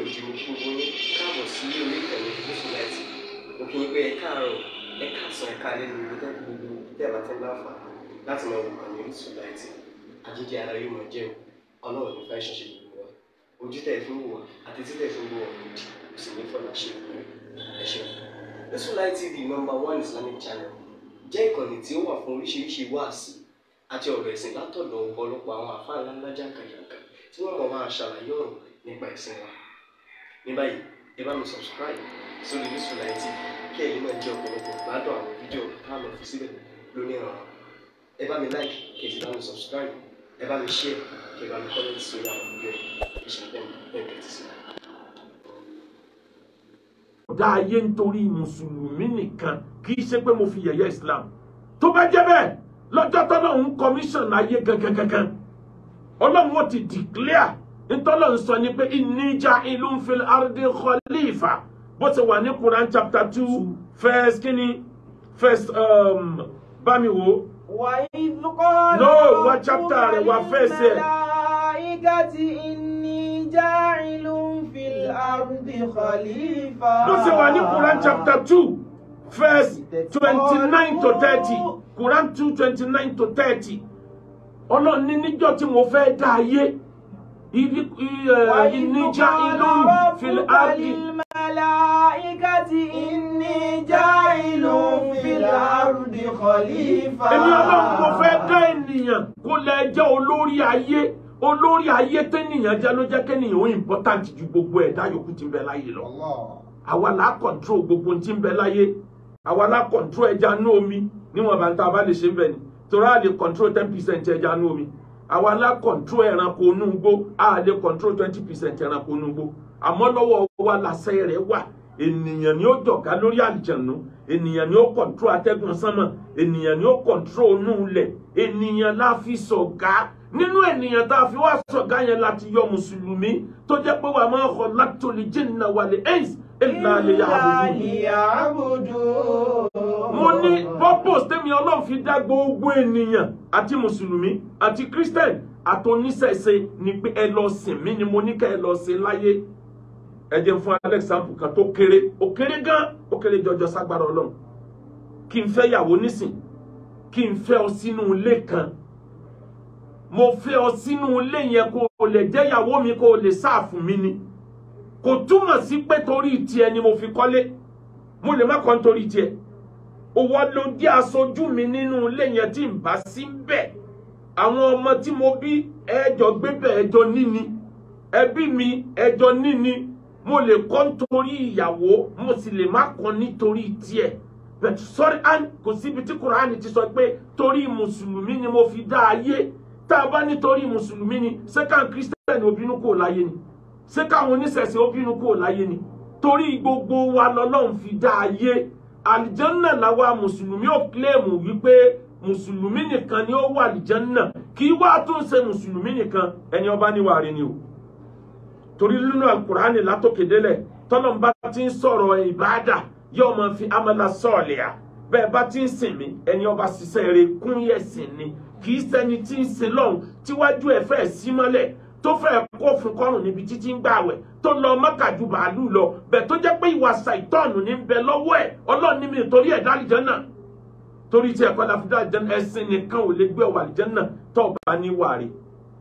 òjì mo kí gbogbo yín káàbọ̀ sí orí ìkànnì Musulumi. Mo kí yín pé ẹ káàárọ̀, ẹ káàsán, ẹ káalẹ́ ní gbogbo tẹ́ bá ti ń láǹfààní láti máa wò kàn ní Musulumi. Àjíjẹ ara yóò máa jẹun, Ọlọ́run nípa ìṣọ̀ṣe gbogbo wa. Ojú tẹ̀ fún wò wá àti títẹ̀ fún wò wá lòdì, kò sì ní fọ́nà ṣe ìpínlẹ̀. Ẹ ṣeun. Musulumi TV #1 Islamic channel jẹ́ ìkànnì tí ó wà fún oríṣiríṣi wáàsí àti ọ̀rọ̀ ẹ̀sìn látọ̀dọ̀ ọ̀pọ̀lọpọ̀ àwọn àfáà ńláńlá jàǹkàjàǹkà tí wọ́n mọ̀ máa ṣàlàyé ọ̀rọ̀ nípa ẹ̀sìn wa. Ní báyìí, ẹ bá mi subscribe sórí Musulumi TV kí ẹ̀yin náà jẹ́ ọ̀pọ̀lọpọ̀ gbádùn àwọn fídíò tá a lọ fi síbẹ̀ lónìí ọ̀rọ̀. Ẹ bá mi like kí ẹ sì bá mi subscribe, ẹ bá mi share kí ẹ bá mi comment sórí àwọn fídíò yìí. Ìṣẹ̀lẹ̀ bẹ́ẹ̀ ti sí. Dá ayé nítorí Mùsùlùmí nìkan kì í ṣe pé mo fi yẹ̀yẹ́ Islam. Tó bá jẹ́ bẹ́ẹ̀, lọ́jọ́ tọ́lọ́run commission ayé gangan. Ọlọ́run ó ti declare ntọ́lọ́run sọ ní pé inni ja'ilun fil ardi khalifa. Bó ti wà ní Quran chapter 2 verse kíni first bami wo. No, what chapter rẹ̀ wà verse ẹ̀. Inni ja'ilun fil ardi khalifa. Bó ti wà ní Quran chapter 2 verse 29 to 30. Quran 2:29 to 30. Ọlọ́run ní níjọ́ tí mo fẹ́ dá ayé inni ja'ilun fil ardi malaikati inni ja'ilun fil ardi khalifa. Èmi Ọlọ́run mo fẹ́ dá ènìyàn kó lè jẹ́ olórí ayé tẹ́nìyàn jẹ́ ló jẹ́ kẹ́nìyàn ó important ju gbogbo ẹ̀dá yòókù tí ń bẹ láyé lọ. Àwa la control gbogbo tí ń bẹ láyé. Àwa la control ẹja ní omi níwọ̀n bá ń ta bá lè ṣe ń bẹ ni. Torí a lè control 10% ẹja ní omi. Àwa la control ẹranko inú igbó, a lè control 20% ẹranko inú igbó. Àmọ́ lọ́wọ́ wa làṣẹ rẹ̀ wà. Ènìyàn ni ó jọ̀gá lórí àlìjànú, ènìyàn ni ó control atẹ́gùn sánmọ̀, ènìyàn ni ó control inú ilẹ̀, ènìyàn la fi ṣọ̀gá. Nínú ènìyàn tá a fi wá ṣọ̀gá yẹn láti yọ Mùsùlùmí tó jẹ́ pé wa ma khalaqtul jinna wal insa illa liya'budun. Mo ní purpose tẹ́mi Ọlọ́run fi dá gbogbo ènìyàn àti Mùsùlùmí àti Christian àti oníṣẹ̀ṣe ni pé ẹ lọ sìn mí ni mo ní ká ẹ lọ ṣe láyé. Ẹ jẹ́ fún example kan tó kéré, ó kéré gan, ó kéré jọjọ ságbára Ọlọ́run. Kí n fẹ́ yàwó nísìn, kí n fẹ́ ọ sínú ilé kan. Mo fẹ́ ọ sínú ilé yẹn kó o lè jẹ́ ìyàwó mi, kó o lè sáàfù mi ni. Kò túmọ̀ sí pé torí tiẹ̀ ni mo fi kọ́lé. Mo lè má kọ́ nítorí tiẹ̀. Owó ló jẹ́ aṣojú mi nínú ilé yẹn tí n bá sí bẹ́ẹ̀. Àwọn ọmọ tí mo bí ẹjọ́ gbé bẹ́ẹ̀ ẹjọ́ níní. Ẹbí mi ẹjọ́ níní. Mo lè kọ́ nítorí ìyàwó, mo sì lè má kọ́ nítorí tiẹ̀. But sorry, kò síbi tí Quran ti sọ pé torí Mùsùlùmí ni mo fi dá ayé. Tá a bá nítorí Mùsùlùmí ni, ṣé káwọn Kírísítẹ́nì ó bínú kúrò láyé ni? Ṣé káwọn oníṣẹ̀ṣe ó bínú kúrò láyé ni? Torí gbogbo wa lọ́lọ́run fi dá ayé. Àlìjánná làwa Mùsùlùmí ó kílèmù wípé Mùsùlùmí nìkan ni ó wà àlìjánná. Kì í wá tún ṣe Mùsùlùmí nìkan, ẹni ọba níwà rí ni o. Torí nínú Al-Qur'ani látòkèdélẹ̀, tọ́lọ́run bá ti ń sọ̀rọ̀ ìbádà, yóò máa fi amala sọ́ọ̀lìà. Bẹ́ẹ̀ bá ti ń sìn mí, ẹni ọba ṣiṣẹ́ rẹ̀ kún yẹ̀sìn ni. Kì í ṣẹni tí ń sin lọ́hùn tíwájú ẹ̀ fẹ́ sí mọ́lẹ̀ tó fẹ́ kó fún kọ́rùn níbi títí ń gbààwẹ̀ tó lọ Mákà ju bàálù lọ bẹ́ẹ̀ tó jẹ́ pé ìwà ṣàìtọ́ọ̀nù ní ń bẹ lọ́wọ́ ẹ̀ Ọlọ́run ní mi torí ẹ̀ dá àlìjánà torí tí ẹ̀kọ́ la fi dá àlìjánà ẹ̀sìn nìkan ò lè gbé ọwọ́ àlìjánà tó bá ní wàrí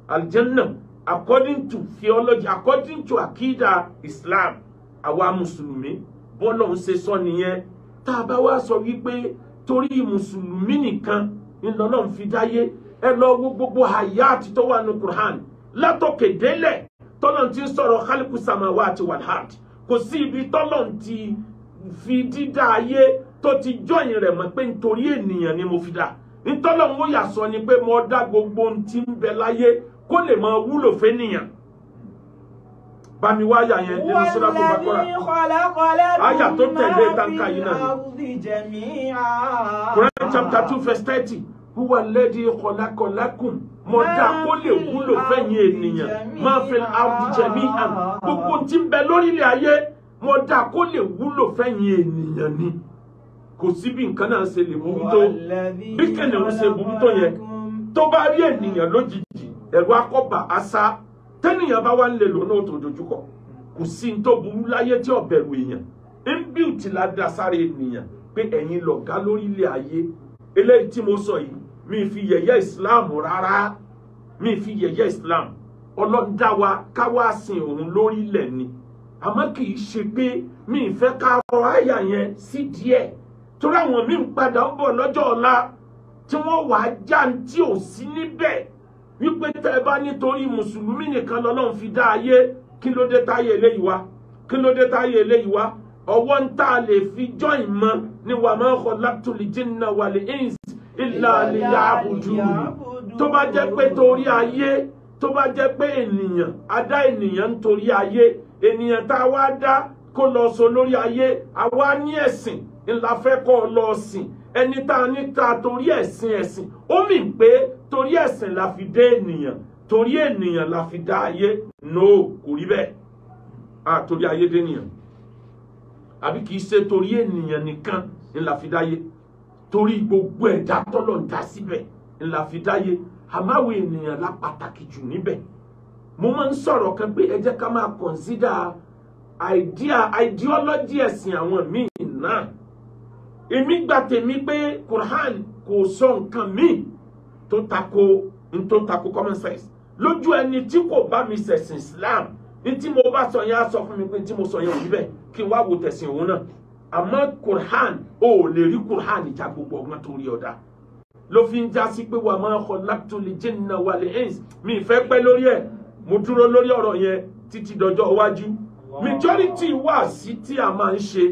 àlìjánà according to theology, according to akida Islam, àwa Mùsùlùmí bọ́lọ̀ ń ṣe sọ nìyẹn. Tá a bá wá sọ wípé torí Mùsùlùmí nìkan Ọlọ́run fi dáyé, ẹ lọ wo gbogbo hayati tó wà ní Quran látòkè délẹ̀ tọ́lọ́run ti ń sọ̀rọ̀ khaliqu samawati wal ard. Kò sí ibi tọ́lọ́run ti fi dídá ayé tó ti jọyìn rẹ̀ mọ́ pé nítorí ènìyàn ni mo fi dá. Nítọ́lọ́run ó yà sọ ni pé mo dá gbogbo ohun tí ń bẹ láyé kó lè máa wúlò fẹ́nìyàn. Bami wáyà yẹn nínú Suratul Baqarah. Àyà tó tẹ̀lé tanka yìí náà. Quran chapter 2 verse 30. Huwa alladhi khalaqa lakum. Mo dá kó lè wúlò fẹ́yìn ènìyàn. Ma fil ardi jami'an. Gbogbo tí ń bẹ lórí ilẹ̀ ayé, mo dá kó lè wúlò fẹ́yìn ènìyàn ni. Kò sí bí nǹkan náà ṣe lè burú tó. Bí kìnìún ṣe burú tó yẹn. Tó bá rí ènìyàn lójijì, ẹ̀rù akọ́bà asá. Tẹ́nìyàn bá wá ń lè lò náà tó dojúkọ. kò sí n tó burú láyé tí ó bẹ̀rù èèyàn inbuilt la dá sára ènìyàn pé ẹ̀yin lọ̀gá lórí ilẹ̀ ayé eléyìí tí mo sọ yìí mi fi yẹ̀yẹ́ Islam rárá mi fi yẹ̀yẹ́ Islam Ọlọ́run dá wa ká wá sìn òun lórí ilẹ̀ ni àmọ́ kì í ṣe pé mi fẹ́ ká rọ àyà yẹn sí díẹ̀ torí àwọn míì ń padà ń bọ̀ lọ́jọ́ ọ̀la tí wọ́n wàá já tí ò sí níbẹ̀ wípé tẹ́ ẹ bá nítorí mùsùlùmí nìkan lọ́lọ́run fi dá ayé kí ló dé táyé eléyìí wá kí ló dé táyé eléyìí wá ọwọ́ ń tà lè fi join mọ́ ni wa ma khalaqtul jinna wal insa illa liya'budun tó bá jẹ́ pé torí ayé tó bá jẹ́ pé ènìyàn a dá ènìyàn nítorí ayé ènìyàn tá a wá dá kó lọ sọ lórí ayé àwa ní ẹ̀sìn ńlá fẹ́ kọ́ lọ sìn ẹni tá a ní ta torí ẹ̀sìn ó mì pé torí ẹ̀sìn la fi dé ènìyàn torí ènìyàn la fi dá ayé no kò rí bẹ́ẹ̀ torí ayé dé ènìyàn àbí kìí ṣe torí ènìyàn nìkan ńlá fi dáyé torí gbogbo ẹ̀dá tọ́lọ̀ ń dá síbẹ̀ ńlá fi dáyé àmáwò ènìyàn la pàtàkì jù níbẹ̀ mo máa ń sọ̀rọ̀ kan pé ẹ jẹ́ ká máa consider ideology ẹ̀sìn àwọn míì náà èmi gbà tèmi pé Quran kò sọ nǹkan míì tó tako common sense lójú ẹni tí kò bá mi ṣẹ̀sìn Islam ní tí mo bá sọ yẹn á sọ fún mi pé tí mo sọ yẹn ò rí bẹ́ẹ̀ kí n wá wo tẹ̀sìn òun náà àmọ́ Quran ò lè rí Quran ìjà gbogbo ọgbọ́n tó rí ọ̀dà ló fi ń já sí pé wa ma khalaqtul jinna wal insa mi fẹ́ pẹ́ lórí ẹ̀ mo dúró lórí ọ̀rọ̀ yẹn títí dọjọ́ iwájú majority wà sí tí a máa ń ṣe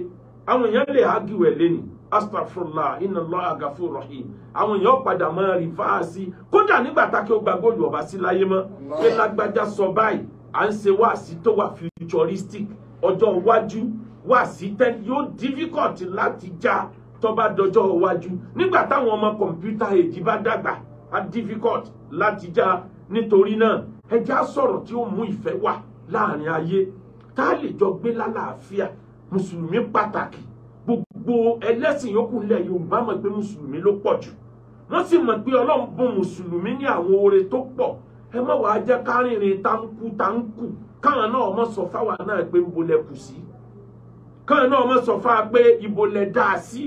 àwọn èèyàn lè argue ẹ̀ lẹ́nu astaghfirullah inna Allaha ghafurur rahim àwọn èèyàn padà máa rí fáàsì kódà nígbà tá kí ó gba góòlù ọba sí láyé mọ́ pé lágbájá sọ báyìí à ń ṣe wáàsí tó wà futuristic ọjọ́ iwájú wáàsí tẹ́lẹ̀ yóò difficult láti já tó bá dọjọ́ iwájú nígbà táwọn ọmọ kọ̀mpútà èjì bá dàgbà á difficult láti já nítorí náà ẹjá sọ̀rọ̀ tí ó mú ìfẹ́ wà láàrin ayé tá a lè jọ gbé lálàáfíà mùsùlùmí pàtàkì gbogbo ẹlẹ́sìn yòókù ilẹ̀ Yorùbá mọ̀ pé mùsùlùmí ló pọ̀ jù wọ́n sì mọ̀ pé Ọlọ́run bùn mùsùlùmí ní àwọn oore tó pọ̀ ẹ má wàá jẹ́ kárìnrìn táǹkù káwọn náà mọ̀ sọ fáwa náà pé ń bolẹ̀ kù sí káwọn náà mọ̀ sọ fáwa pé ìbolẹ̀ dá sí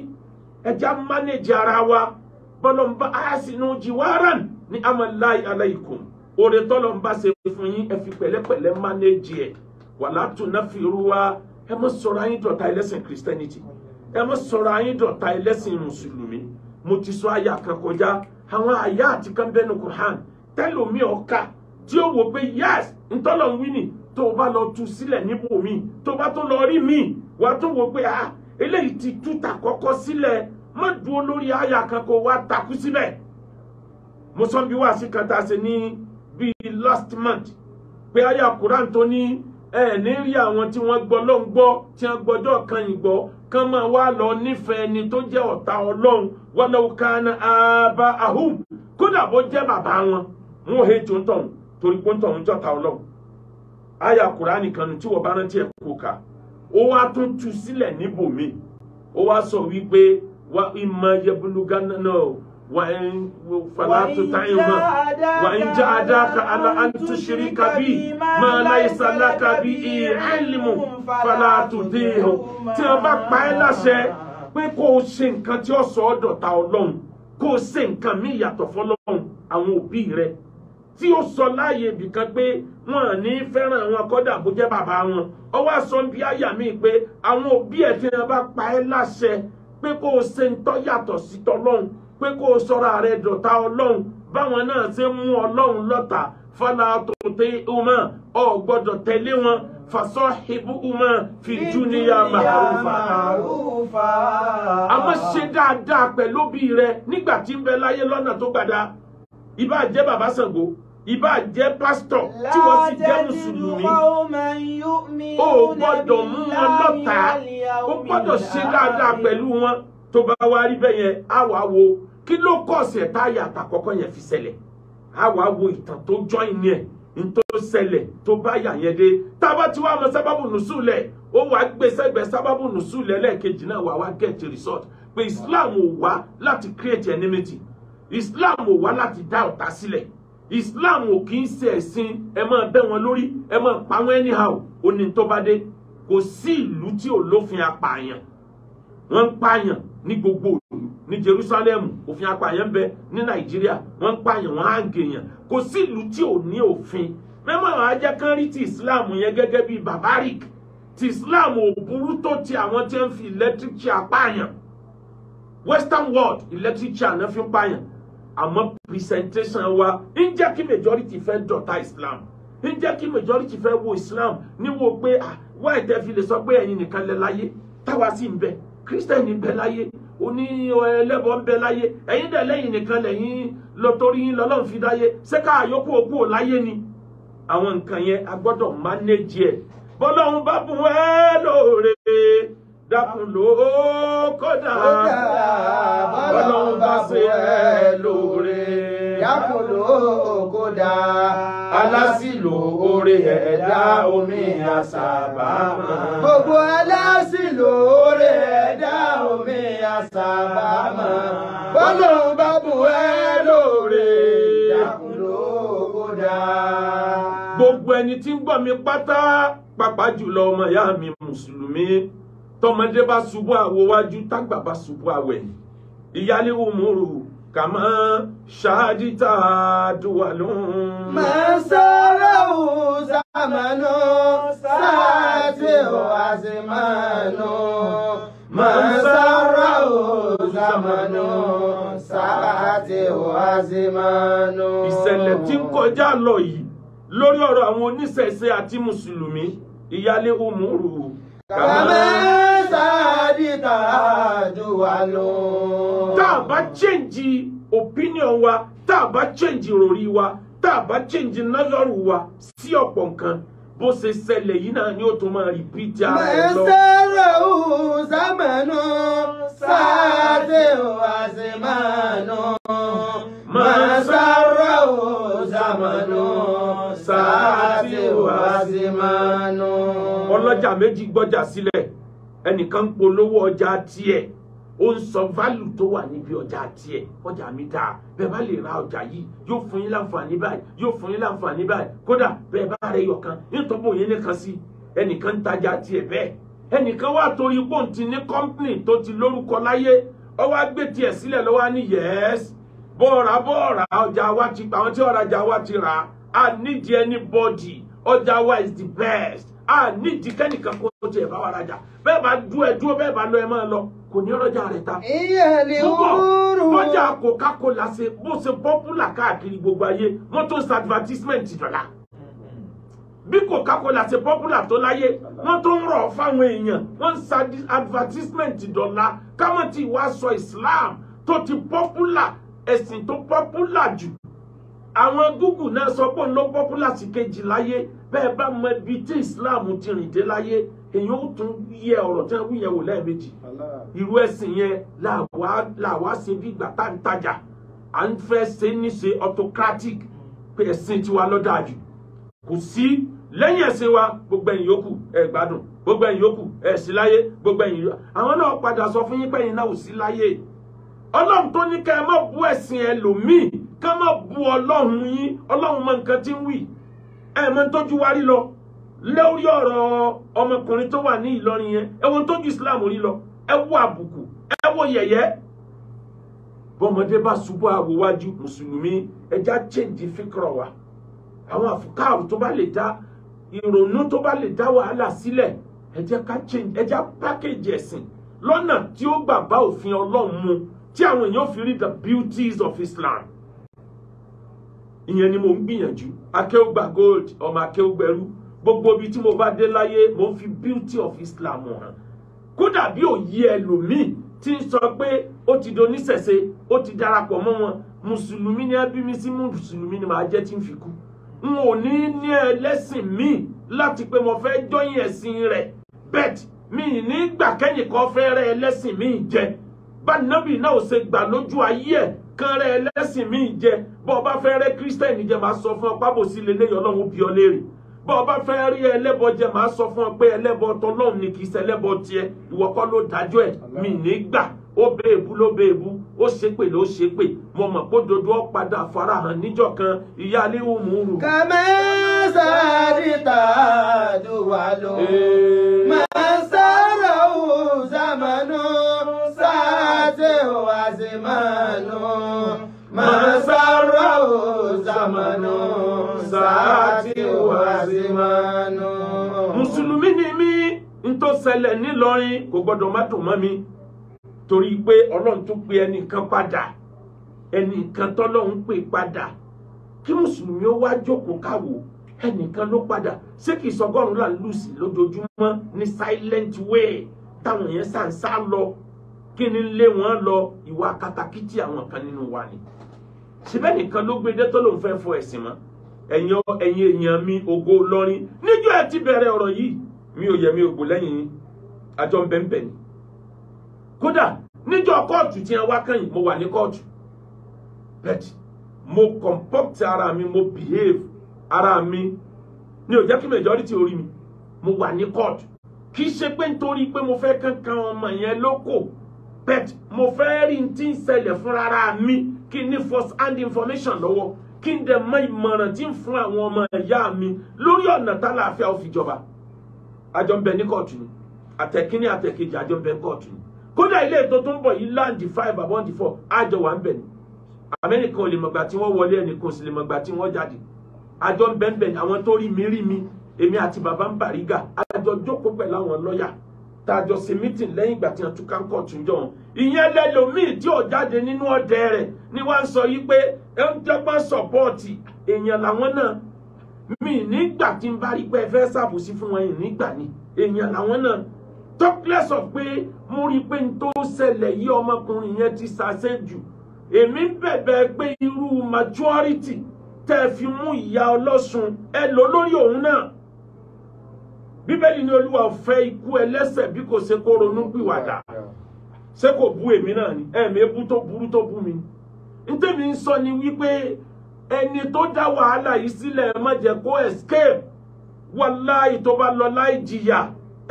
ẹja mánéjì ara wa bọ́lọ́mbà àásìnú jìwárán ní amalayi alaykum oore tọ́lọ́mbà ṣe fún yín ẹ fi pẹ̀lẹ́pẹ̀lẹ́ mánéjì ẹ̀ wala tunafiruwa ẹ má sọ̀rọ̀ ayín dọ̀tá ẹlẹ́sìn Christianity ẹ má sọ̀rọ̀ ayín dọ̀tá ẹlẹ́sìn mùsùlùmí mo ti sọ àyà kan kọjá àwọn àyà àti kan bẹ́ẹ̀ ní Quran tẹ́lómi ọ̀ka tí ó wò pé yes ntọ́lọ̀ ń wí ni tó o bá lọ tú sílẹ̀ níbò mi tó o bá tó lọ rí mi wàá tó wò pé eléyìí ti tú tàkọ́kọ́ sílẹ̀ má dúró lórí àyà kan kó wá takú síbẹ̀ mo sọ bí wàá sí kan tá a ṣe ní bíi last month pé àyà Quran tó ní ní rí àwọn tí wọ́n gbọ́ ló ń gbọ́ tí wọ́n gbọ́jọ́ kan ìgbọ́ kán máa wá lọ nífẹ̀ẹ́ ẹni tó jẹ́ ọ̀tá Ọlọ́run walau kana aba'ahum kódà bó jẹ́ bàbá wọn wọn ò hé tó ń tọ̀hún torí pé ń tọ̀hún jọ́ta Ọlọ́run àyà Kùránì kan tí wọ́n bá rántí ẹ̀ kó ká ó wá tún tú sílẹ̀ níbòmí ó wá sọ wípé wa imma yablughanna náà فلا تطعهما وإن جاهداك على أن تشرك بي ما ليس لك به علم فلا تطعهما tí wọ́n bá pa ẹ́ láṣẹ pé kó o ṣe nǹkan tí ó sọ ọ́ dọ̀tá Ọlọ́run kó o ṣe nǹkan míì yàtọ̀ fọ́lọ́run àwọn òbí rẹ̀ tí ó sọ láàyè ibìkan pé wọn ò ní fẹ́ràn àwọn kọ́dà bó jẹ́ bàbá wọn ó wá sọ bí àyà mi pé àwọn òbí ẹ̀ tí wọ́n bá pa ẹ́ láṣẹ pé kó o ṣe ń tọ́ yàtọ̀ sí tọ́lọ́run pé kó o sọ̀rọ̀ ààrẹ dọ̀tá Ọlọ́run báwọn náà ṣe mú Ọlọ́run lọ́tà fala tuti'huma ò gbọ́dọ̀ tẹ̀lé wọn fasahibuhuma fi dunya ma'rufa. àmọ́ ṣe dáadáa pẹ̀lú òbí rẹ nígbà tí ń bẹ láyé lọ́nà tó gbàdá ìbá jẹ́ bàbá Ṣàngó ìbá jẹ́ pásítọ̀ tí wọ́n sì jẹ́ mùsùlùmí ó gbọ́dọ̀ mú wọn lọ́tà ó gbọ́dọ̀ ṣe dáadáa pẹ̀lú wọn tó bá wá rí bẹ́ẹ̀ yẹn á wá wo kí ló kọ̀ọ̀sẹ̀ táyà àtàkọ́kọ́ yẹn fi ṣẹlẹ̀ á wá wo ìtàn tó join yẹn n tó ṣẹlẹ̀ tó bá yà yẹn dé tábà tí wàá mọ sábàbù nùsùlẹ̀ ó wàá gbé sẹ́gbẹ̀ẹ́ sábàbù nùsùlẹ̀ lẹ́ẹ̀kejì náà wàá get result pé Islam ò wá láti create enmity Islam ò wá láti dá ọ̀tá sílẹ̀ Islam ò kì í ṣe ẹ̀sìn ẹ máa bẹ́ wọn lórí ẹ máa pa wọn anyhow ó ní tó bá dé kò sí ìlú tí ò lófin apààyàn wọ́n ń pààyàn ní gbogbo ìlú ní Jerusalem òfin apààyàn ń bẹ ní Nàìjíríà wọ́n ń pààyàn wọ́n á ń gèèyàn kò sí ìlú tí ò ní òfin mẹ́mọ́ àwọn ajẹ́ kan rí ti Islam yẹn gẹ́gẹ́ bí barbaric ti Islam ò burú tó ti àwọn tí ń fi electric chair pààyàn Western world electric chair náà fi ń pààyàn àmọ́ presentation wa ń jẹ́ kí majority fẹ́ dọ̀tá Islam ń jẹ́ kí majority fẹ́ wo Islam níwò pé wá ìtẹ́ fi lè sọ pé ẹ̀yin nìkan lẹ láyé táwa sì ń bẹ Christian ń bẹ láyé oní ẹlẹ́bọ ń bẹ láyé ẹ̀yin dẹ̀ lẹ́yìn nìkan lẹ́yìn lọ́tọ́rí yín lọ́lọ́run fi dáyé ṣé ká àyókù òkú ò láyé ni àwọn nǹkan yẹn a gbọ́dọ̀ manage ẹ̀ bọ́lọ́run bá bùn ẹ́ lóore dákun ló kódà bọ́lọ́run bá ṣe ẹ́ lóore dákun ló kódà alásìlò oore ẹ̀dá omi àṣàbámọ̀. gbogbo alásìlò oore ẹ̀dá omi àṣàbámọ̀. bọ́lọ́run bá bùn ẹ́ lóore dákun ló kódà. gbogbo ẹni tí ń gbọ́ mi pátá pàápàá jùlọ ọmọ ìyá mi mùsùlùmí tọmọdé bá ṣubú àwo wájú tágbà bá ṣubú àwẹ̀ ìyálé òmùrù kàmá ṣáàdìtà dùwà lóhùn. Masarau zamanu saati azimanu. Masarau zamanu saati azimanu. Ìṣẹ̀lẹ̀ tí ń kọjá lọ yìí lórí ọ̀rọ̀ àwọn oníṣẹ̀ṣe àti mùsùlùmí ìyálé òmùrù kàmá ṣáàdìtà dùwà lóhùn. tá a bá change opinion wa tá a bá change ìròrí wa tá a bá change nọ́lọ́rù wa sí ọ̀pọ̀ nǹkan bó ṣe ṣẹlẹ̀ yìí náà ni ó tún máa repeat ara ẹ̀ lọ. Masarau zamanu saati azimanu. Masarau zamanu saati azimanu. ọlọ́jà méjì gbọ́jà sílẹ̀ ẹnìkan ń polówó ọjà tiẹ̀ ó ń sọ value tó wà níbi ọjà tiẹ̀ ọjà mi dáa bẹ́ẹ̀ bá lè ra ọjà yìí yóò fún yín láǹfààní báyìí yóò fún yín láǹfààní báyìí kódà bẹ́ẹ̀ bá rẹ̀ yọ̀kan nítorí òye nìkan sí ẹnìkan ń tajà tiẹ̀ bẹ́ẹ̀ ẹnìkan wà torí pọ́ǹtì ní company tó ti lórúkọ láyé ó wá gbé tiẹ̀ sílẹ̀ lọ́wọ́ ní yes bọ́ọ̀rà ọjà wa ti àwọn tí ọ̀rajà wa ti rà á nídìí anybody ọjà wa is the best nídìí kẹ́nìkan kó tiẹ̀ bá wa rajà bẹ́ẹ̀ bá dúró bẹ́ẹ̀ bá lọ ẹ máa lọ kò ní ọlọ́jà rẹ̀ ta. Ìyẹ̀lẹ̀ òórùn. ọjà Coca-Cola ṣe bó ṣe popular káàkiri gbogbo ayé wọ́n tó ń ṣe advertisement dọ́là. bí Coca-Cola ṣe popular tó láyé wọ́n tó ń rọ̀ fáwọn èèyàn wọ́n ń ṣe advertisement dọ́là káwọn tí wàá sọ Islam tó ti popular ẹ̀sìn tó popular jù. àwọn Google náà sọ pé ló popular sí kejì láyé bẹ́ẹ̀ bá mọ ibi tí Islam ti rìn dé láyé èyí ó tún yẹ ọ̀rọ̀ tí wọ́n yẹ wò lẹ́ẹ̀mejì irú ẹ̀sìn yẹn làwa ṣe bí ìgbà tá ń tajà à ń fẹ́ ṣe ní ṣe autocratic pé ẹ̀sìn tiwa lọ́dà jù kò sí lẹ́yìn ẹ̀sìn wa gbogbo ẹ̀yin yòókù ẹ̀ gbádùn gbogbo ẹ̀yin yòókù ẹ̀ sí láyé gbogbo ẹ̀yin yòókù àwọn náà padà sọ fún yín pé ẹ̀yin náà ò sí láyé Ọlọ́run tó ní ká ẹ má bú ẹ̀sìn ẹlòmíì ká má bú Ọlọ́run yín Ọlọ́run mọ nǹkan tí ń wí ẹ̀ mọ tójú wa rí lọ lórí ọ̀rọ̀ ọmọkùnrin tó wà ní Ìlọrin yẹn ẹ wo tójú Islam rí lọ ẹ wo àbùkù ẹ wo yẹ̀yẹ́ bọ́mọdé bá ṣubú àwòwájú mùsùlùmí ẹja change fíkọ̀rọ̀ wa àwọn àfùkáàrù tó bá lè dá ìrònú tó bá lè dá wàhálà sílẹ̀ ẹ jẹ́ ká change ẹja package ẹ̀sìn lọ́nà tí ó gbà bá òfin Ọlọ́run mu tí àwọn èèyàn fi rí the beauties of Islam ìyẹn ni mo ń gbìyànjú Akewu gba gold ọmọ Akewu gbẹrú gbogbo ibi tí mo bá dé láyé mo ń fi beauty of Islam hàn kódà bí òye ẹlòmíì tí ń sọ pé ó ti doníṣẹ̀ṣe ó ti darapọ̀ mọ́ wọn mùsùlùmí ni ẹbí mi sí mùsùlùmí ni màá jẹ́ tí ń fi kú n ò ní ẹlẹ́sìn míì láti pé mo fẹ́ jọyìn ẹ̀sìn rẹ̀ bẹ́ẹ̀ mi ní gbà kẹ́nìkan fẹ́ rẹ́ ẹlẹ́sìn míì jẹ bá nábì náà ò ṣe gbà lójú ayé ẹ̀ kan rẹ́ ẹlẹ́sìn míì jẹ bọ́ ọ bá fẹ́ rẹ́ kírísítẹ́nì jẹ máa sọ fún ọ pábòsí lélẹ́yìn Ọlọ́run bí ọ léèrè bọ́ ọ bá fẹ́ rí ẹlẹ́bọ jẹ máa sọ fún ọ pé ẹlẹ́bọ tọlọ́run ni kì í ṣe ẹlẹ́bọ tiẹ̀ ìwọ kọ́ ló dájọ́ ẹ̀ mi ní gbà ó béèbú ló béèbú ó ṣépè ló ṣépè mo mọ̀ pé dodo ó padà farahàn níjọ́ kan ìyá aliwu múru. kàmẹ́ sáré duwa ló máa sára ó zamanu sáàtì wá zamanu máa sára ó zamanu sáàtì wá zamanu. Mùsùlùmí ni mí n tó ṣẹlẹ̀ nílọrin kò gbọdọ̀ má dùn mọ́ mi torí pé Ọlọ́run tó pe ẹnìkan padà ẹnìkan tọ́lọ́run pè padà kí mùsùlùmí ó wá jókòó káwò ẹnìkan ló padà ṣé kìí sọgọ́rùn là ń lùsì lójoojúmọ́ ní silent way táwọn yẹn sàǹsà lọ kí ni lé wọn lọ ìwà katakítí àwọn kan nínú wa ni ṣebẹ́ nìkan ló gbé dé tó lòun fẹ́ fọ ẹ̀sìn mọ́ ẹ̀yin èèyàn mi ògo Ìlọrin níjọ́ ẹ ti bẹ̀rẹ̀ ọ̀rọ̀ yìí mi ò yẹ mi ò gbò lẹ́yìn yín àjọ bẹ́ẹ̀nbẹ́ẹ̀ ni kódà níjọ́ kóòtù tí wọ́n wá kẹ́yìn mo wà ní kóòtù bẹ́ẹ̀ mo comport ara mi mo behave ara mi ní ò jẹ́ kí majority orí mi mo wà ní kóòtù kì í ṣe pé nítorí pé mo fẹ́ kankan ọmọ yẹn lóko bẹ́ẹ̀ mo fẹ́ rí n tí ń ṣẹlẹ̀ fúnra ara mi kí n ní first hand information lọ́wọ́ kí n dẹ̀ mọ ìmọ̀ràn tí ń fún àwọn ọmọ ìyá mi lórí ọ̀nà tálàáfíà ó fi jọba àjọ ń bẹ ní kóòtù ni àtẹ̀kíní àtẹ̀kejì àjọ ń bẹ ní kóòtù ni kódà ilé ètò tó ń bọ̀ yìí láǹdì 5 àbọ̀ǹdì 4 àjọ wà ń bẹ ni amẹ́ríkà ò lè mọ̀gbà tí wọ́n wọlé ẹnìkan sì lè mọ̀gbà tí wọ́n jáde àjọ ń bẹ ń bẹ ni àwọn tó rí mi èmi àti bàbá ń Bàrígà àjọ jókòó pẹ̀lú àwọn lọ́yà tá a jọ ṣe meeting lẹ́yìn ìgbà tí wọ́n tún ká ń kóòtù ń jọ wọn ìyẹn lẹ́lòmíì tí ò jáde nínú ọ̀dẹ rẹ̀ ni wọ́n sọ yìí pé ẹ ń jẹ́pọ̀ sọ̀pọ́ọ̀tì èèyàn làwọn náà mi nígbà tí n bá rí pé ẹ fẹ́ ṣàbòsí fún wọn nígbà ni èèyàn làwọn náà talkless of pé mo rí pé n tó ṣẹlẹ̀ yí ọmọkùnrin yẹn ti ṣàṣejù èmi ń bẹ̀bẹ̀ pé irú majority tẹ́ fi mú ìyá ọlọ́sùn ẹ lò lórí òun náà bíbélì ní Olúwa fẹ́ ikú ẹlẹ́ṣẹ̀ bí kò ṣe kó ronú pìwàdà ṣé kò bú èmi náà ni ẹ̀mí ebú tó burú tó bú mi ntẹ́mi ń sọ ni wípé ẹni tó dá wàhálà yìí sílẹ̀ má jẹ́ kó escape wàláhì tó bá lọ láì jìyà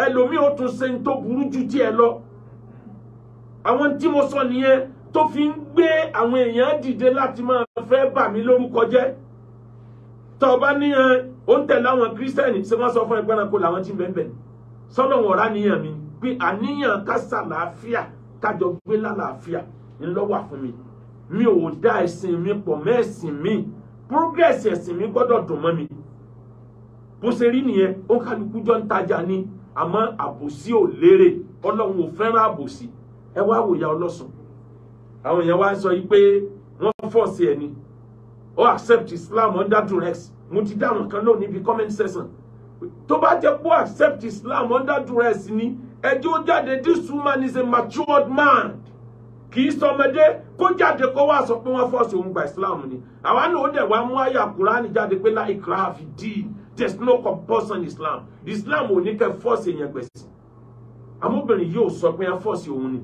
ẹlòmíì ó tún ṣe ń tó burú jù díẹ̀ lọ àwọn tí mo sọ nìyẹn tó fi ń gbé àwọn èèyàn dìde láti máa fẹ́ bà mí lórúkọ jẹ́ tó bá níyàn ó ń tẹ̀lé àwọn kírísítẹ́nì ṣé wọ́n sọ fún ẹgbẹ́ náà kó làwọn tí ń bẹ́ẹ̀ bẹ́ẹ̀ sọ́dọ̀ wọn rà níyàn mi pé àníyàn ká ṣàlàáfíà kájọ gbé lálàáfíà ńlọ́wà fún mi mi ò dá ẹ̀sìn mi pọ̀ mẹ́ẹ̀sìn mi progress ẹ̀sìn mi gbọ́dọ̀ dùn mọ́ mi bó ṣe rí nìyẹn ó kálukú jọ ń tajà ní àmọ́ àbòsí ò lérè Ọlọ́run ò fẹ́ràn àbòsí ẹ wá wòyà ọlọ́sùn àwọn èèyàn wá ń sọ yìí pé wọ́n fọ́ọ̀sì ẹ̀ ni ó accept Islam under duress mo ti dá àwọn kan lónìí níbi comment section tó bá jẹ́ pé ó accept Islam under duress ni ẹjọ́ jáde this woman is a matured man kì í sọmọdé kó jáde kó wá sọ pé wọ́n fọ́ọ̀sì òun gba Islam ni àwa náà ó dẹ̀ wá mú àyà Kùránì jáde pé la ikraha fi din there's no compulsion in Islam Islam ò ní kẹ́ fọ́ọ̀sì èèyàn gbèsè amóbìnrin yóò sọ pé wọ́n fọ́ọ̀sì òun ni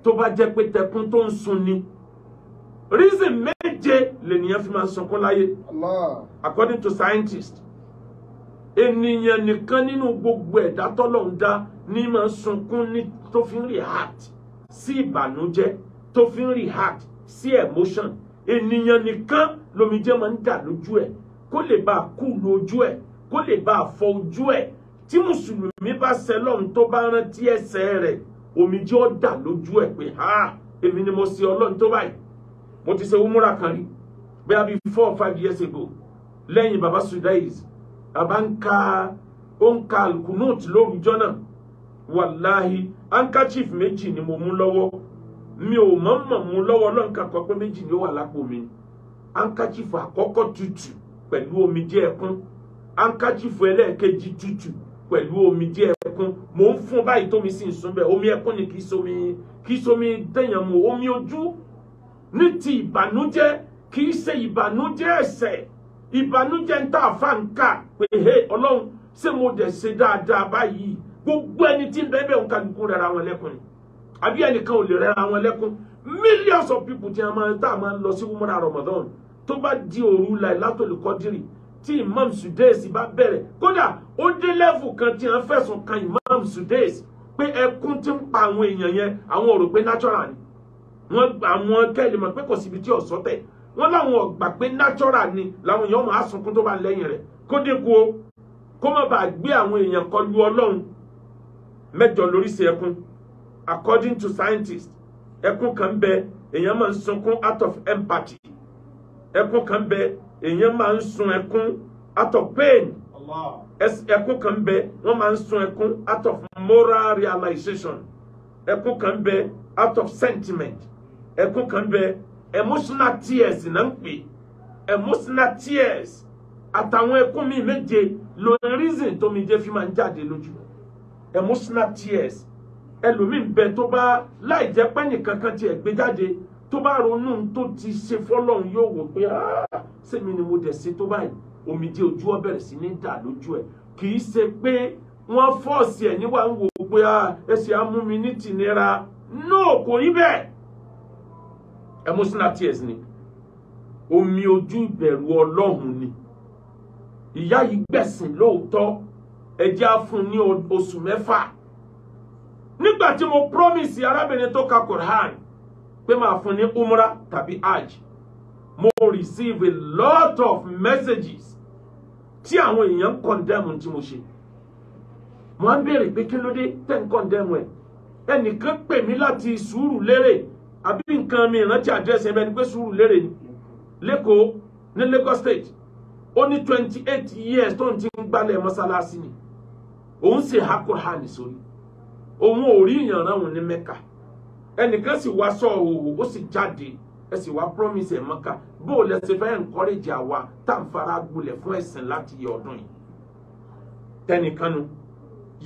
tó bá jẹ́ pé tẹkún tó ń sun ni reason méje lènìyàn fi máa ń sunkún láyé according to scientists ènìyàn nìkan nínú gbogbo ẹ̀dá tọ́lọ́run dá ní máa ń sunkún ní tó fi ń react sí ìbànújẹ́ tó fi ń react sí emotion ènìyàn nìkan lomijé máa ń dà lójú ẹ̀ kó lè bá kú lójú ẹ̀ kó lè bá fọ ojú ẹ̀ tí mùsùlùmí bá sẹ́lọ́run tó bá rántí ẹ̀ṣẹ̀ rẹ̀ omijé ó dà lójú ẹ̀ pé ha èmi ni mo ṣe Ọlọ́run tó báyìí mo ti ṣe umura kan rí bẹ́ẹ̀ bí 4 or 5 years ago lẹ́yìn baba Sudais baba ń ka alkunut lórúkọ náà wàláhi handkerchief méjì ni mo mú lọ́wọ́ mi ò mọ̀ mú lọ́wọ́ lọ́nkà kan pé méjì ni ó wà lápò mi handkerchief àkọ́kọ́ tútù pẹ̀lú omijé ẹkún handkerchief ẹlẹ́ẹ̀kejì tútù pẹ̀lú omijé ẹkún mo ń fún báyìí tó mi sì ń sún bẹ́ẹ̀ omi ẹkún ni kì í somi téèyàn mu omi ojú ní ti ìbànújẹ́ kì í ṣe ìbànújẹ́ ẹ̀ṣẹ̀ ìbànújẹ́ ń tà fà ń kà pé hey Ọlọ́run ṣé mo dẹ̀ ṣe dáadáa báyìí gbogbo ẹni tí ń bẹ́ẹ̀ bẹ́ẹ̀ ń kálukú rẹra wọn lẹ́kùn ni àbí ẹnìkan ò lè rẹra wọn lẹ́kùn millions of people tí a máa ń lọ sí umrah Ramadan tó bá di òru Lailatul Qadri tí Imam Sudais bá bẹ̀rẹ̀ kódà ó dé level kan tí a fẹ̀sùn kan Imam Sudais pé ẹkún tí ń pa àwọn èèyàn yẹn àwọn ò rò pé natural ni wọ́n àwọn kẹ́lì mọ̀ pé kò síbi tí ọ̀sọ́ tẹ̀ wọ́n láwọn ọ̀gbà pé natural ni làwọn èèyàn máa sunkún tó bá lẹ́yìn rẹ̀ kó dínkù o kó má bàa gbé àwọn èèyàn kọlu Ọlọ́run mẹ́jọ lóríṣìí ẹkún according to scientists ẹkún kan bẹ èèyàn máa ń sunkún out of empathy ẹkún kan bẹ èèyàn máa ń sun ẹkún out of pain ẹkún kan bẹ wọ́n máa ń sun ẹkún out of moral realization ẹkún kan bẹ out of sentiment ẹkún kan bẹ emotional tears náà ń pè emotional tears àtàwọn ẹkún mi méje lórí reason tó mi jẹ́ fi máa ń jáde lójú emotional tears ẹlòmíì bẹ tó bá láì jẹ́ pé nìkan kan tiẹ̀ gbé jáde tó bá ronú tó ti ṣe fọ́lọ́run yóò wò pé sẹ́mi ni mo dẹ̀ ṣe tó báyìí omijé ojú ọ bẹ̀rẹ̀ sí ní dà lójú ẹ̀ kì í ṣe pé wọ́n fọ́ọ̀sì ẹ̀ níwà ń wò pé ẹsẹ̀ amúmi ní tìnira no kò rí bẹ́ẹ̀ emotional tears ni omi ojú ìbẹ̀rù Ọlọ́run ni ìyá yìí gbẹ̀sìn lóòótọ́ ẹjẹ́ á fún ní oṣù 6 nígbà tí mo promise arábìnrin tó ka Quran pé máa fún ní umrah tàbí hajj mo receive a lot of messages tí àwọn èèyàn condemn tí mo ṣe mo á béèrè pé kí ló dé tẹ́ ń condemn ẹ̀ ẹnìkan pè mí láti Sùúrùlérè àbí nǹkan mi ìrántí àdírẹ́sì ẹ̀bẹ̀ ni pé Sùúrùlérè ni lẹ́kọ̀ọ́ ní Lagos State ó ní 28 years tó ń ti ń gbálẹ̀ mọ́sálásí ni òun sì ha Quran sórí òun ò rí ìyànràn òun ní Mẹ́kà ẹnìkan sì wá sọ òwò ó sì jáde ẹ sì wá promise ẹ̀ Mẹ́kà bó lẹ ṣe fẹ́ encourage àwa tá ń fara gbolẹ̀ fún ẹ̀sìn láti yẹ ọdún yìí tẹnìkan nu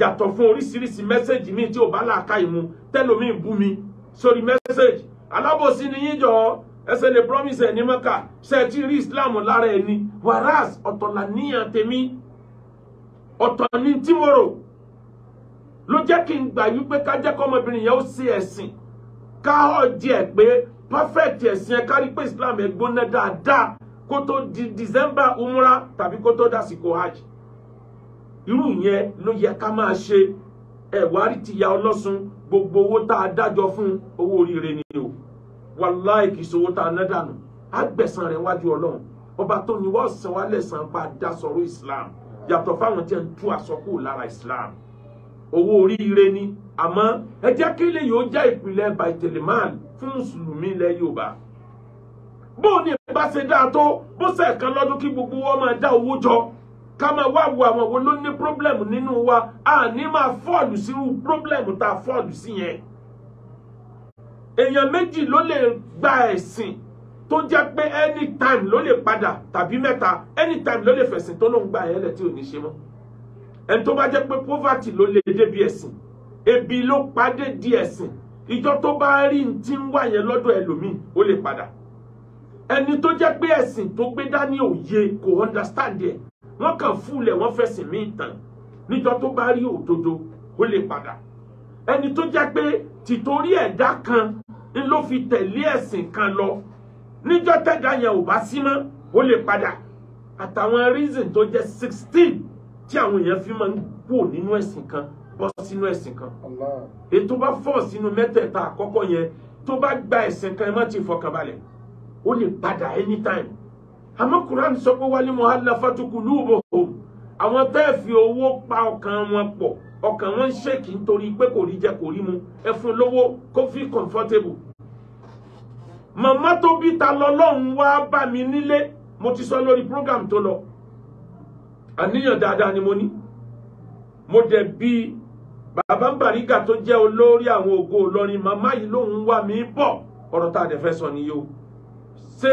yàtọ̀ fún oríṣiríṣi mẹ́sẹ̀jì míì tí ò bá làákà ìmú tẹ́lómi bú mi sórí mẹ́sẹ̀jì alábòsí ni yín jọ ẹsẹ̀ lè promise ẹ̀ ní Mẹ́kà ṣe ti rí Islam lára ẹni whereas ọ̀tọ̀ là níyàn tèmi ọ̀tọ̀ ní tí mo rò ló jẹ́ kí n gbà wípé ká jẹ́ kọ́mọbìnrin yẹn ó ṣe ẹ̀sìn ká hàn díẹ̀ pé perfect ẹ̀sìn ẹ̀ kárí pé Islam ẹ̀ gbóná dáadáa kó tó di December umrah tàbí kó tó dásìkò hajj irú yẹn ló yẹ ká máa ṣe ẹ̀wárí ti ya ọlọ́sùn gbogbo owó tá a dájọ́ fún owó oríire ni o wàláì kìí sowó tá a ná dànù á gbẹ̀san rẹ̀ wájú Ọlọ́run ọba tó ní wọ́n san wá lẹ́san pa dá sọ̀rọ̀ Islam yàtọ̀ fáwọn tí ń tú aṣọ kúrò lára Islam owó oríire ni àmọ́ ẹ jẹ́ kí lè yóò jẹ́ ìpìlẹ̀ baitelemal fún mùsùlùmí ilẹ̀ Yorùbá bó ní bá ṣe dáa tó bó ṣe kan lọ́dún kí gbogbo wọn máa dá owó jọ ká máa wá wo àwọn wo ló ní problem nínú wa a ní máa fọ́ọ̀lù sírú problem tá a fọ́ọ̀lù sí yẹn èèyàn méjì ló lè gba ẹ̀sìn tó jẹ́ pé anytime ló lè padà tàbí mẹ́ta anytime ló lè fẹ̀sìn tó ló ń gba ẹ̀yẹ́lẹ̀ tí ò ní ṣe mọ́ ẹni tó bá jẹ́ pé poverty ló lè débi ẹ̀sìn ebi ló padé di ẹ̀sìn ìjọ tó bá rí tí ń wà yẹn lọ́dọ̀ ẹlòmíì ó lè padà ẹni tó jẹ́ pé ẹ̀sìn tó gbé dání òye kò understand ẹ̀ wọ́n kàn fúlẹ̀ wọ́n fẹ̀sìn mí tàn níjọ tó bá rí òdodo ó lè padà ẹni tó jẹ́ pé tìtorí ẹ̀dá kan ń ló fi tẹ̀lé ẹ̀sìn kan lọ níjọ tẹ́dá yẹn ò bá sí mọ́ ó lè padà àtàwọn reason tó jẹ́ 16 tí àwọn èèyàn fi máa ń wò nínú ẹ̀sìn kan bọ́ sínú ẹ̀sìn kan ètò bá fọ́ sínú mẹ́tẹ̀ẹ̀ta àkọ́kọ́ yẹn tó bá gba ẹ̀sìn kan ẹ má ti fọkànbalẹ̀ ó lè padà anytime àmọ́ Quran sọ pé wal mu'allafatu qulubuhum àwọn tẹ́ fi owó pa ọkàn wọn pọ̀ ọkàn wọn ń ṣèkì nítorí pé kò rí jẹ kò rí mu ẹ fún lówó kó fi comfortable màmá tó bí ta lọ́lọ́run wá bá mi nílé mo ti sọ lórí program tó lọ àníyàn dáadáa ni mo ní mo dẹ̀ bí bàbá Bàrígà tó jẹ́ olórí àwọn ògo Ìlọrin màmá yìí lòun wá mi bọ̀ ọ̀rọ̀ tá a dẹ̀ fẹ́ sọ nìyí o ṣé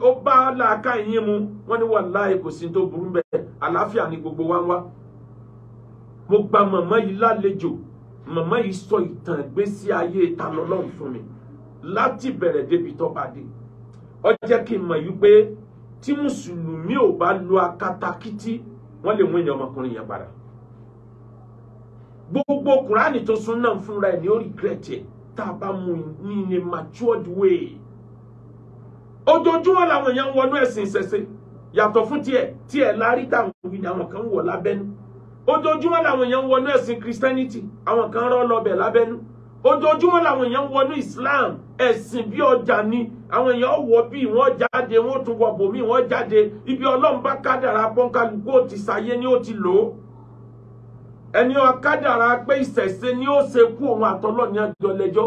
ó bá làákà yín mu wọ́n ní wàláhì kò sí tó burú bẹ́ẹ̀ àlàáfíà ni gbogbo wa ń wá mo gba màmá yìí lálejò màmá yìí sọ ìtàn ìgbésí ayé ta lọ́lọ́run fún mi láti bẹ̀rẹ̀ débi tó bá dé ó jẹ́ kí n mọ̀ yìí pé tí mùsùlùmí ò bá lo akatakítí wọ́n lè mú èèyàn ọmọkùnrin yẹn padà gbogbo Kùránì tó sún náà fúnra ẹ̀ ní ó regret ẹ̀ tá a bá mú ní a matured way ojoojúmọ́ làwọn èèyàn ń wọnú ẹ̀sìn ìṣẹ̀ṣe yàtọ̀ fún tiẹ̀ lárí táwọn òbí ni àwọn kan ń wọ̀ lábẹ́nú ojoojúmọ́ làwọn èèyàn ń wọnú ẹ̀sìn Christianity àwọn kan rọ́ lọ́bẹ̀ lábẹ́nú ojoojúmọ́ làwọn èèyàn wọnú Islam ẹ̀sìn bí ọjà ni àwọn èèyàn wọ bí wọ́n jáde wọ́n tún wọ bòmí wọ́n jáde ibi Ọlọ́run bá kádàrá pọ́nkálukú ó ti sáyé ni ó ti lò ó ẹni ó kádàrá pé ìṣẹ̀ṣe ni ó ṣe kú òun àtọlọ́ ní àjọ lẹ́jọ́